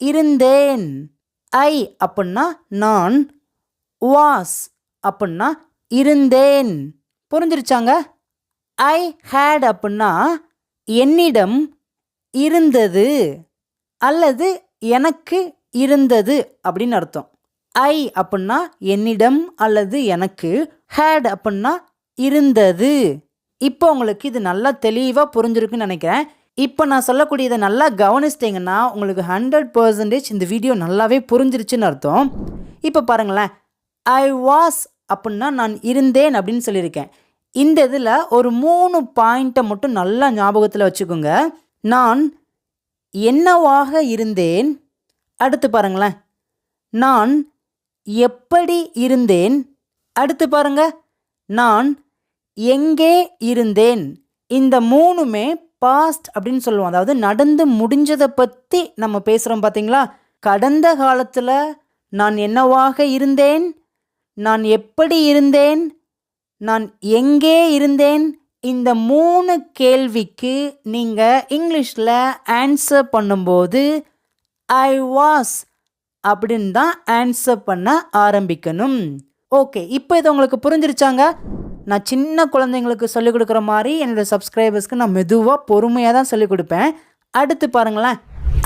இருந்தேன். ஐ அப்படின்னா நான், வாஸ் அப்படின்னா இருந்தேன். புரிஞ்சிருச்சாங்க? ஐ ஹேட் அப்படின்னா என்னிடம் இருந்தது அல்லது எனக்கு இருந்தது அப்படின்னு அர்த்தம். ஐ அப்படின்னா என்னிடம் அல்லது எனக்கு, ஹேட் அப்படின்னா இருந்தது. இப்போ உங்களுக்கு இது நல்லா தெளிவாக புரிஞ்சிருக்குன்னு நினைக்கிறேன். இப்போ நான் சொல்லக்கூடியதை நல்லா கவனிச்சிட்டிங்கன்னா உங்களுக்கு 100% இந்த வீடியோ நல்லாவே புரிஞ்சிருச்சுன்னு அர்த்தம். இப்போ பாருங்களேன், ஐ வாஸ் அப்படின்னா நான் இருந்தேன் அப்படின்னு சொல்லியிருக்கேன். இந்த இதில் ஒரு 3 பாயிண்ட்டை மட்டும் நல்லா ஞாபகத்தில் வச்சுக்கோங்க. நான் என்னவாக இருந்தேன். அடுத்து பாருங்களேன், நான் எப்படி இருந்தேன். அடுத்து பாருங்க, நான் எங்கே இருந்தேன். இந்த 3மே பாஸ்ட் அப்படின்னு சொல்லுவோம். அதாவது நடந்து முடிஞ்சதை பற்றி நம்ம பேசுகிறோம் பார்த்தீங்களா. கடந்த காலத்தில் நான் என்னவாக இருந்தேன், நான் எப்படி இருந்தேன், நான் எங்கே இருந்தேன். இந்த 3 கேள்விக்கு நீங்கள் இங்கிலீஷில் ஆன்சர் பண்ணும்போது ஐ வாஸ் அப்படின்னு தான் ஆன்சர் பண்ண ஆரம்பிக்கணும். ஓகே, இப்போ இது உங்களுக்கு புரிஞ்சிருச்சாங்க? நான் சின்ன குழந்தைங்களுக்கு சொல்லிக் கொடுக்குற மாதிரி என்னோடய சப்ஸ்கிரைபர்ஸ்க்கு நான் மெதுவாக பொறுமையாக தான் சொல்லிக் கொடுப்பேன். அடுத்து பாருங்களேன்,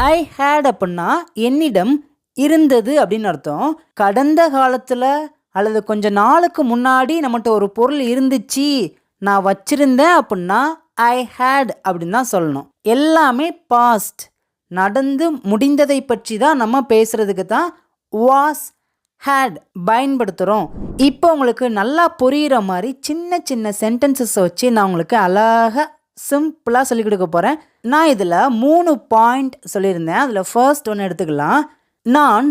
ஐ ஹேட் அப்படின்னா என்னிடம் இருந்தது அப்படின்னு அர்த்தம். கடந்த காலத்தில் அல்லது கொஞ்சம் நாளுக்கு முன்னாடி நம்மகிட்ட ஒரு பொருள் இருந்துச்சு, நான் வச்சிருந்தேன் அப்படின்னா ஐ ஹேட் அப்படின்னு தான் சொல்லணும். எல்லாமே பாஸ்ட், நடந்து முடிந்ததை பற்றி தான் நம்ம பேசுகிறதுக்கு தான் வாஸ், ஹேட் பயன்படுத்துகிறோம். இப்போ உங்களுக்கு நல்லா புரிகிற மாதிரி சின்ன சின்ன சென்டென்சஸை வச்சு நான் உங்களுக்கு அழகாக சிம்பிளாக சொல்லிக் கொடுக்க போகிறேன். நான் இதில் 3 பாயிண்ட் சொல்லியிருந்தேன். அதில் ஃபர்ஸ்ட் ஒன்று எடுத்துக்கலாம். நான்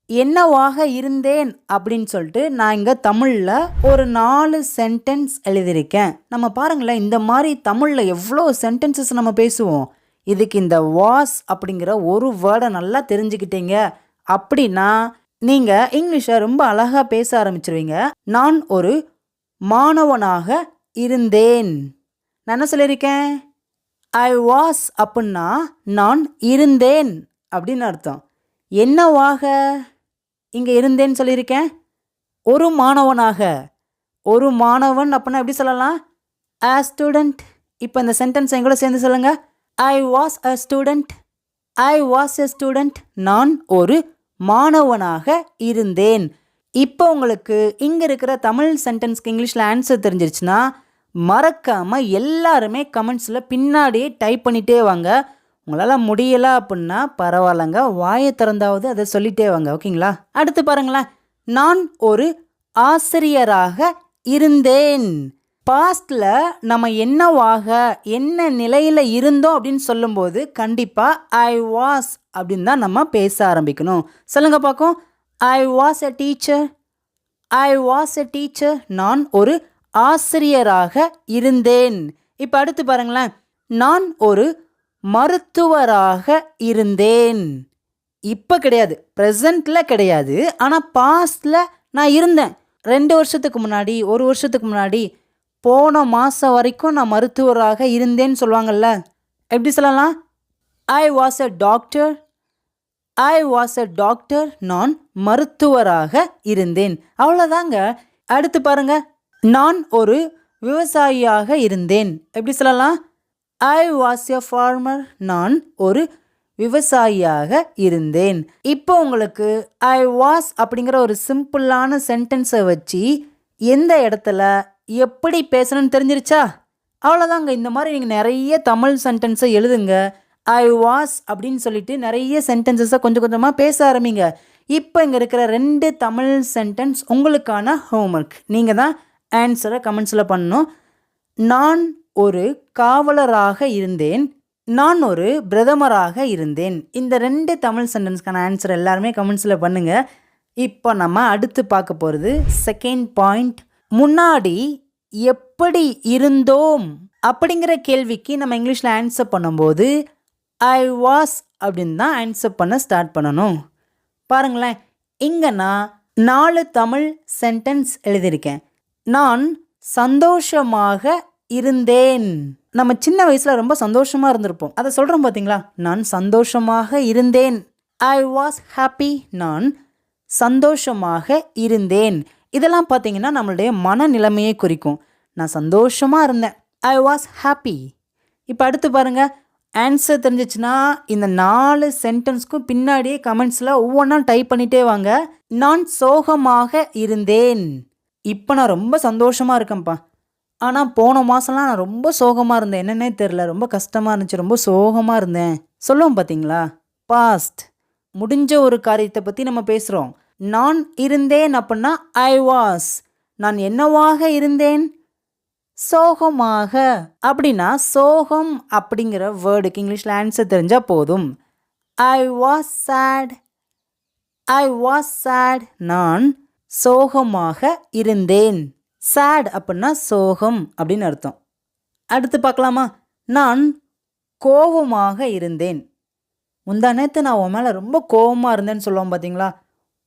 என்னவாக இருந்தேன் அப்படின்னு சொல்லிட்டு நான் இங்கே தமிழில் ஒரு 4 சென்டென்ஸ் எழுதியிருக்கேன். நம்ம பாருங்களேன், இந்த மாதிரி தமிழில் எவ்வளோ சென்டென்சஸ் நம்ம பேசுவோம். இதுக்கு இந்த வாஸ் அப்படிங்கிற ஒரு வேர்டை நல்லா தெரிஞ்சுக்கிட்டீங்க அப்படின்னா நீங்கள் இங்கிலீஷை ரொம்ப அழகாக பேச ஆரம்பிச்சிருவீங்க. நான் ஒரு மாணவனாக இருந்தேன். நான் என்ன சொல்லியிருக்கேன்? ஐ வாஸ் அப்படின்னா நான் இருந்தேன் அப்படின்னு அர்த்தம். என்னவாக இங்கே இருந்தேன்னு சொல்லியிருக்கேன்? ஒரு மாணவனாக. ஒரு மாணவன் அப்படின்னா எப்படி சொல்லலாம்? ஆ ஸ்டூடெண்ட். இப்போ இந்த சென்டென்ஸ் எங்கூட சேர்ந்து சொல்லுங்கள். I was a student. I was a student. நான் ஒரு மாணவனாக இருந்தேன். இப்போ உங்களுக்கு இங்கே இருக்கிற தமிழ் சென்டென்ஸ்க்கு இங்கிலீஷில் ஆன்சர் தெரிஞ்சிருச்சுன்னா மறக்காமல் எல்லாருமே கமெண்ட்ஸில் பின்னாடியே டைப் பண்ணிகிட்டே வாங்க. உங்களால் முடியலை அப்படின்னா பரவாயில்லங்க, வாயை திறந்தாவது அதை சொல்லிகிட்டே வாங்க. ஓகேங்களா? அடுத்து பாருங்களேன், நான் ஒரு ஆசிரியராக இருந்தேன். பாஸ்டில் நம்ம என்னவாக என்ன நிலையில் இருந்தோம் அப்படின்னு சொல்லும்போது கண்டிப்பாக ஐ வாஸ் அப்படின்னு தான் நம்ம பேச ஆரம்பிக்கணும். சொல்லுங்கள் பார்க்கும். ஐ was a teacher. I was a teacher. நான் ஒரு ஆசிரியராக இருந்தேன். இப்போ அடுத்து பாருங்களேன், நான் ஒரு மருத்துவராக இருந்தேன். இப்போ கிடையாது, ப்ரெசண்ட்டில் கிடையாது, ஆனால் பாஸ்டில் நான் இருந்தேன். 2 வருஷத்துக்கு முன்னாடி, 1 வருஷத்துக்கு முன்னாடி, போன மாதம் வரைக்கும் நான் மருத்துவராக இருந்தேன்னு சொல்லுவாங்கள்ல. எப்படி சொல்லலாம்? I was a doctor. I was a doctor. நான் மருத்துவராக இருந்தேன். அவ்வளோதாங்க. அடுத்து பாருங்க, நான் ஒரு விவசாயியாக இருந்தேன். எப்படி சொல்லலாம்? I was a farmer. நான் ஒரு விவசாயியாக இருந்தேன். இப்போ உங்களுக்கு ஐ வாஸ் அப்படிங்கிற ஒரு சிம்பிளான சென்டென்ஸை வச்சு எந்த இடத்துல எப்படி பேசணும்னு தெரிஞ்சிருச்சா? அவ்வளோதாங்க. இந்த மாதிரி நீங்கள் நிறைய தமிழ் சென்டென்ஸை எழுதுங்க. ஐ வாஸ் அப்படின்னு சொல்லிட்டு நிறைய சென்டென்சஸை கொஞ்சம் கொஞ்சமாக பேச ஆரம்பிங்க. இப்போ இங்கே இருக்கிற 2 தமிழ் சென்டென்ஸ் உங்களுக்கான ஹோம்ஒர்க். நீங்கள் தான் ஆன்சரை கமெண்ட்ஸில் பண்ணணும். நான் ஒரு காவலராக இருந்தேன். நான் ஒரு பிரதமராக இருந்தேன். இந்த 2 தமிழ் சென்டென்ஸ்க்கான ஆன்சர் எல்லாருமே கமெண்ட்ஸில் பண்ணுங்கள். இப்போ நம்ம அடுத்து பார்க்க போகிறது செகண்ட் பாயிண்ட். முன்னாடி எப்படி இருந்தோம் அப்படிங்கிற கேள்விக்கு நம்ம இங்கிலீஷில் ஆன்சர் பண்ணும்போது ஐ வாஸ் அப்படின்னு தான் ஆன்சர் பண்ண ஸ்டார்ட் பண்ணணும். பாருங்களேன், இங்கே நான் 4 தமிழ் சென்டென்ஸ் எழுதியிருக்கேன். நான் சந்தோஷமாக இருந்தேன். நம்ம சின்ன வயசில் ரொம்ப சந்தோஷமாக இருந்திருப்போம். அதை சொல்கிறோம் பார்த்தீங்களா? நான் சந்தோஷமாக இருந்தேன். ஐ வாஸ் ஹாப்பி, நான் சந்தோஷமாக இருந்தேன். இதெல்லாம் பார்த்தீங்கன்னா நம்மளுடைய மனநிலைமையை குறிக்கும். நான் சந்தோஷமாக இருந்தேன். I was happy. இப்போ அடுத்து பாருங்க, ஆன்சர் தெரிஞ்சிச்சுன்னா இந்த 4 சென்டென்ஸ்க்கும் பின்னாடியே கமெண்ட்ஸில் ஒவ்வொன்றா டைப் பண்ணிட்டே வாங்க. நான் சோகமாக இருந்தேன். இப்போ நான் ரொம்ப சந்தோஷமாக இருக்கேன்ப்பா. ஆனால் போன மாதம்லாம் நான் ரொம்ப சோகமாக இருந்தேன். என்னன்னே தெரில, ரொம்ப கஷ்டமாக இருந்துச்சு, ரொம்ப சோகமாக இருந்தேன் சொல்லுவோம் பார்த்தீங்களா. பாஸ்ட், முடிஞ்ச ஒரு காரியத்தை பற்றி நம்ம பேசுகிறோம். நான் இருந்தேன் அப்படின்னா ஐ வாஸ். நான் என்னவாக இருந்தேன்? சோகமாக. அப்படின்னா சோகம் அப்படிங்கிற வேர்டுக்கு இங்கிலீஷில் ஆன்சர் தெரிஞ்சால் போதும். I was sad. I was sad. நான் சோகமாக இருந்தேன். சேட் அப்படின்னா சோகம் அப்படின்னு அர்த்தம். அடுத்து பார்க்கலாமா? நான் கோபமாக இருந்தேன். முந்தா நேற்று நான் உன் மேலே ரொம்ப கோபமாக இருந்தேன்னு சொல்லுவோம் பார்த்தீங்களா.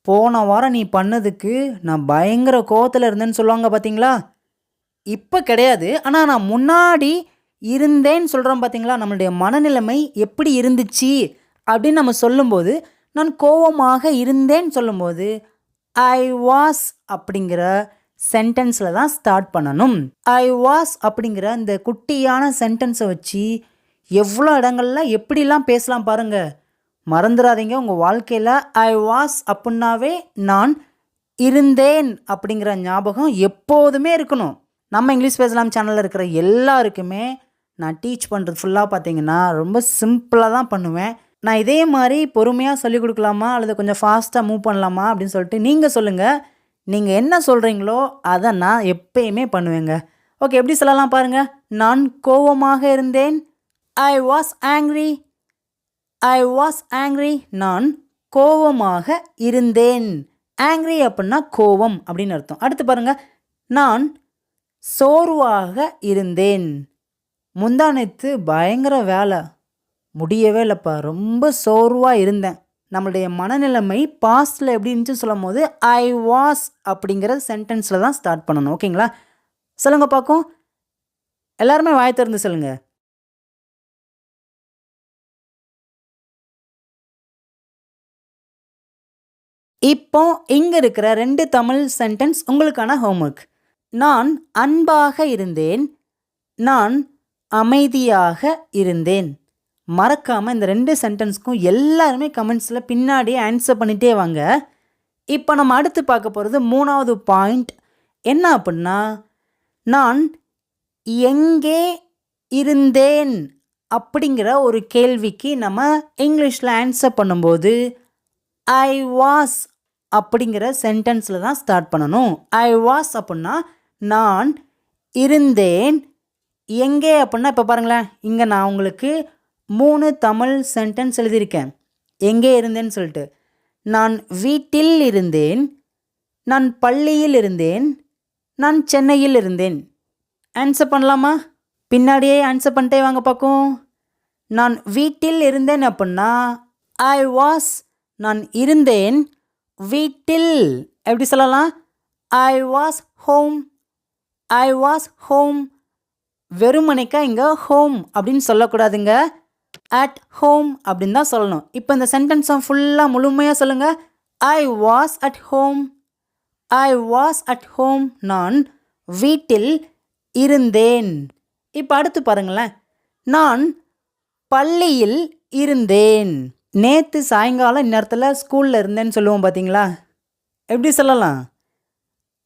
போன வாரம் நீ பண்ணதுக்கு நான் பயங்கர கோவத்தில் இருந்தேன்னு சொல்லுவாங்க பார்த்தீங்களா. இப்போ கிடையாது, ஆனால் நான் முன்னாடி இருந்தேன்னு சொல்கிறோம் பார்த்தீங்களா. நம்மளுடைய மனநிலைமை எப்படி இருந்துச்சு அப்படின்னு நம்ம சொல்லும்போது, நான் கோபமாக இருந்தேன்னு சொல்லும்போது ஐ வாஸ் அப்படிங்கிற சென்டென்ஸில் தான் ஸ்டார்ட் பண்ணணும். ஐ வாஸ் அப்படிங்கிற இந்த குட்டியான சென்டென்ஸை வச்சு எவ்வளோ இடங்கள்ல எப்படிலாம் பேசலாம் பாருங்கள். மறந்துடாதீங்க, உங்கள் வாழ்க்கையில் ஐ வாஸ் அப்படின்னாவே நான் இருந்தேன் அப்படிங்கிற ஞாபகம் எப்போதுமே இருக்கணும். நம்ம இங்கிலீஷ் பேசலாம் சேனலில் இருக்கிற எல்லாருக்குமே நான் டீச் பண்ணுறது ஃபுல்லாக பார்த்தீங்கன்னா ரொம்ப சிம்பிளாக தான் பண்ணுவேன். நான் இதே மாதிரி பொறுமையாக சொல்லிக் கொடுக்கலாமா அல்லது கொஞ்சம் ஃபாஸ்ட்டாக மூவ் பண்ணலாமா அப்படின்னு சொல்லிட்டு நீங்கள் சொல்லுங்கள். நீங்கள் என்ன சொல்கிறீங்களோ அதை நான் எப்பயுமே பண்ணுவேங்க. ஓகே, எப்படி சொல்லலாம் பாருங்கள். நான் கோபமாக இருந்தேன். I was angry. I was angry. நான் கோபமாக இருந்தேன். ஆங்க்ரி அப்படின்னா கோபம் அப்படின்னு அர்த்தம். அடுத்து பாருங்கள், நான் சோர்வாக இருந்தேன். முந்தானத்து பயங்கர வேலை, முடியவே இல்லைப்பா, ரொம்ப சோர்வாக இருந்தேன். நம்மளுடைய மனநிலைமை பாஸ்டில் எப்படி இருந்துச்சுன்னு சொல்லும் போது ஐ வாஸ் அப்படிங்கிற சென்டென்ஸில் தான் ஸ்டார்ட் பண்ணணும். ஓகேங்களா? சொல்லுங்க பார்க்கும். எல்லாருமே வாய் திறந்து சொல்லுங்கள். இப்போ இங்கே இருக்கிற 2 தமிழ் சென்டென்ஸ் உங்களுக்கான ஹோம்ஒர்க். நான் அன்பாக இருந்தேன். நான் அமைதியாக இருந்தேன். மறக்காமல் இந்த 2 சென்டென்ஸ்க்கும் எல்லாருமே கமெண்ட்ஸில் பின்னாடியே ஆன்சர் பண்ணிகிட்டே வாங்க. இப்போ நம்ம அடுத்து பார்க்க போகிறது 3வது பாயிண்ட் என்ன அப்படின்னா, நான் எங்கே இருந்தேன் அப்படிங்கிற ஒரு கேள்விக்கு நம்ம இங்கிலீஷில் ஆன்சர் பண்ணும்போது ஐ வாஸ் அப்படிங்கிற சென்டென்ஸில் தான் ஸ்டார்ட் பண்ணணும். ஐ வாஸ் அப்படின்னா நான் இருந்தேன். எங்கே அப்படின்னா இப்போ பாருங்களேன், இங்கே நான் உங்களுக்கு 3 தமிழ் சென்டென்ஸ் எழுதியிருக்கேன். எங்கே இருந்தேன்னு சொல்லிட்டு, நான் வீட்டில் இருந்தேன், நான் பள்ளியில் இருந்தேன், நான் சென்னையில் இருந்தேன். ஆன்சர் பண்ணலாமா? பின்னாடியே ஆன்சர் பண்ணிட்டே வாங்க பார்க்கும். நான் வீட்டில் இருந்தேன் அப்படின்னா ஐ வாஸ், நான் இருந்தேன் வீட்டில். எப்படி சொல்லலாம்? I was home. I was home. வெறுமனைக்கா இங்கே ஹோம் அப்படின்னு சொல்லக்கூடாதுங்க, அட் ஹோம் அப்படின்னு தான் சொல்லணும். இப்போ இந்த சென்டென்ஸை ஃபுல்லாக முழுமையாக சொல்லுங்கள். ஐ was at home. I was at home. நான் வீட்டில் இருந்தேன். இப்போ அடுத்து பாருங்களேன், நான் பள்ளியில் இருந்தேன். நேற்று சாயங்காலம் இந்நேரத்தில் ஸ்கூலில் இருந்தேன்னு சொல்லுவோம் பார்த்தீங்களா. எப்படி சொல்லலாம்?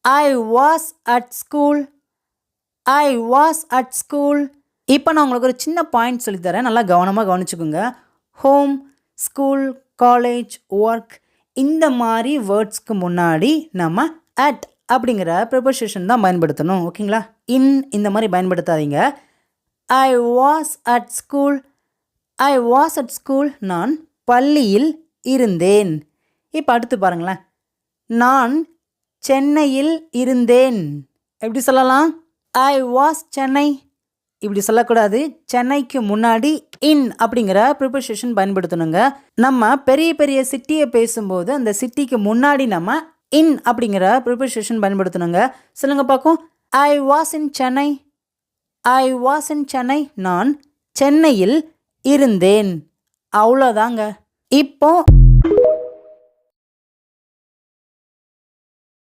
I was at school. I was at school. இப்போ நான் உங்களுக்கு ஒரு சின்ன பாயிண்ட் சொல்லித்தரேன், நல்லா கவனமாக கவனிச்சுக்கோங்க. ஹோம், ஸ்கூல், காலேஜ், ஒர்க் இந்த மாதிரி வேர்ட்ஸ்க்கு முன்னாடி நம்ம அட் அப்படிங்கிற ப்ரிப்போசிஷன் தான் பயன்படுத்தணும். ஓகேங்களா? இந்த மாதிரி பயன்படுத்தாதீங்க. I was at school. I was at school. நான் பள்ளியில் இருந்தேன். இப்போ அடுத்து பாருங்களேன், நான் சென்னையில் இருந்தேன். எப்படி சொல்லலாம்? I was Chennai. இப்படி சொல்லக்கூடாது, சென்னைக்கு முன்னாடி அப்படிங்கிற ப்ரிப்போசிஷன் பயன்படுத்தணுங்க. நம்ம பெரிய பெரிய சிட்டியை பேசும்போது அந்த சிட்டிக்கு முன்னாடி நம்ம அப்படிங்கிற ப்ரிப்போசிஷன் பயன்படுத்தணுங்க. சொல்லுங்க பார்க்கும். I was in Chennai. I was in Chennai. நான் சென்னையில் இருந்தேன். அவ்வளோதாங்க. இப்போ